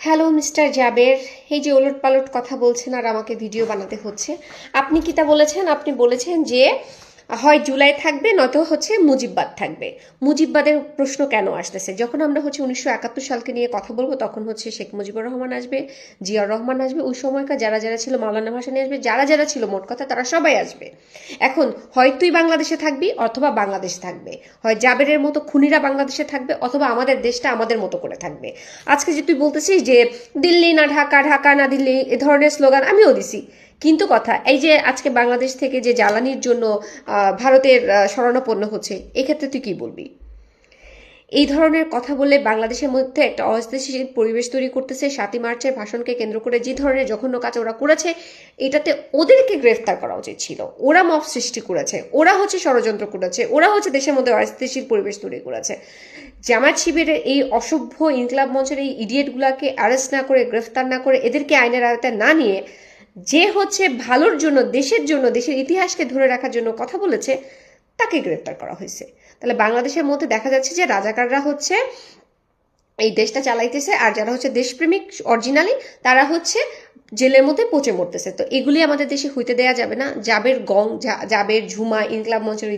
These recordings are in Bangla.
হ্যালো মিস্টার জাবের, এই যে ওলটপালট কথা বলছেন আর আমাকে ভিডিও বানাতে হচ্ছে। আপনি কি তা বলেছেন? আপনি বলেছেন যে হয় জুলাই থাকবে, নয়তো হচ্ছে মুজিববাদ থাকবে। মুজিববাদের প্রশ্ন কেন আসতেছে? যখন আমরা হচ্ছে 1971 সালকে নিয়ে কথা বলবো, তখন হচ্ছে শেখ মুজিবুর রহমান আসবে, জিয়াউর রহমান আসবে, ওই সময়কার যারা যারা ছিল, মাওলানা ভাসানী আসবে, যারা যারা ছিল, মোট কথা তারা সবাই আসবে। এখন হয় তুই বাংলাদেশে থাকবি অথবা বাংলাদেশ থাকবে, হয় জাবেরের মতো খুনিরা বাংলাদেশে থাকবে অথবা আমাদের দেশটা আমাদের মতো করে থাকবে। আজকে যে তুই বলতেছিস যে দিল্লি না ঢাকা, ঢাকা না দিল্লি, এ ধরনের স্লোগান আমিও দিছি, কিন্তু কথা এই যে আজকে বাংলাদেশ থেকে যে জ্বালানির জন্য ভারতের শরণাপন্ন হচ্ছে, এক্ষেত্রে তুই কি বলবি? এই ধরনের কথা বলে বাংলাদেশের মধ্যে একটা অস্থিতিশীল পরিবেশ তৈরি করতেছে। 7ই মার্চের ভাষণকে কেন্দ্র করে যে ধরনের জঘন্য কাজ ওরা করেছে, এটাতে ওদেরকে গ্রেফতার করা উচিত ছিল। ওরা মব সৃষ্টি করেছে, ওরা হচ্ছে ষড়যন্ত্র করেছে, ওরা হচ্ছে দেশের মধ্যে অস্থিতিশীল পরিবেশ তৈরি করেছে। জামায়াত শিবিরের এই অসভ্য ইনকলাব মঞ্চের এই ইডিয়েটগুলাকে অ্যারেস্ট না করে, গ্রেফতার না করে, এদেরকে আইনের আওতায় না নিয়ে, যে হচ্ছে ভালোর জন্য, দেশের জন্য, দেশের ইতিহাসকে ধরে রাখার জন্য কথা বলেছে, তাকে গ্রেফতার করা হয়েছে। তাহলে বাংলাদেশের মধ্যে দেখা যাচ্ছে যে রাজাকাররা হচ্ছে এই দেশটা চালাইতেছে, আর যারা হচ্ছে দেশপ্রেমিক অরিজিনালি, তারা হচ্ছে জেলের মধ্যে পচে মরতেছে। তো এগুলি আমাদের দেশে হইতে দেয়া যাবে না। জাবের গং, জাবের ঝুমা, ইনকলাব মঞ্চের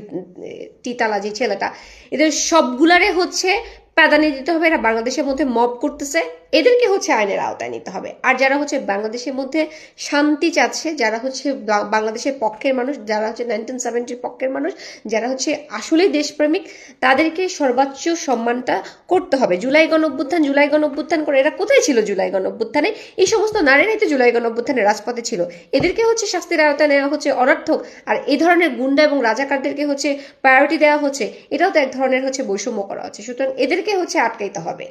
টিটালা যে ছেলেটা, এদের সবগুলারে হচ্ছে প্রাধান্য দিতে হবে। এরা বাংলাদেশের মধ্যে মব করতেছে, এদেরকে হচ্ছে আইনের আওতায় নিতে হবে। আর যারা হচ্ছে বাংলাদেশের মধ্যে শান্তি চাচ্ছে, যারা হচ্ছে বাংলাদেশের পক্ষের মানুষ, যারা হচ্ছে 1970 পক্ষের মানুষ, যারা হচ্ছে আসলেই দেশপ্রেমিক, তাদেরকে সর্বোচ্চ সম্মানটা করতে হবে। জুলাই গণ অভ্যুত্থান করে এরা কোথায় ছিল? জুলাই গণ অভ্যুত্থানে এই সমস্ত নারীরাই তো জুলাই গণ অভ্যুত্থানের রাজপথে ছিল। এদেরকে হচ্ছে শাস্তির আওতায় নেওয়া হচ্ছে অনর্থক। আর এই ধরনের গুন্ডা এবং রাজাকারদেরকে হচ্ছে প্রায়োরিটি দেওয়া হচ্ছে, এটাও তো এক ধরনের হচ্ছে বৈষম্য করা হচ্ছে। সুতরাং এদেরকে হচ্ছে আটকাইতে হবে।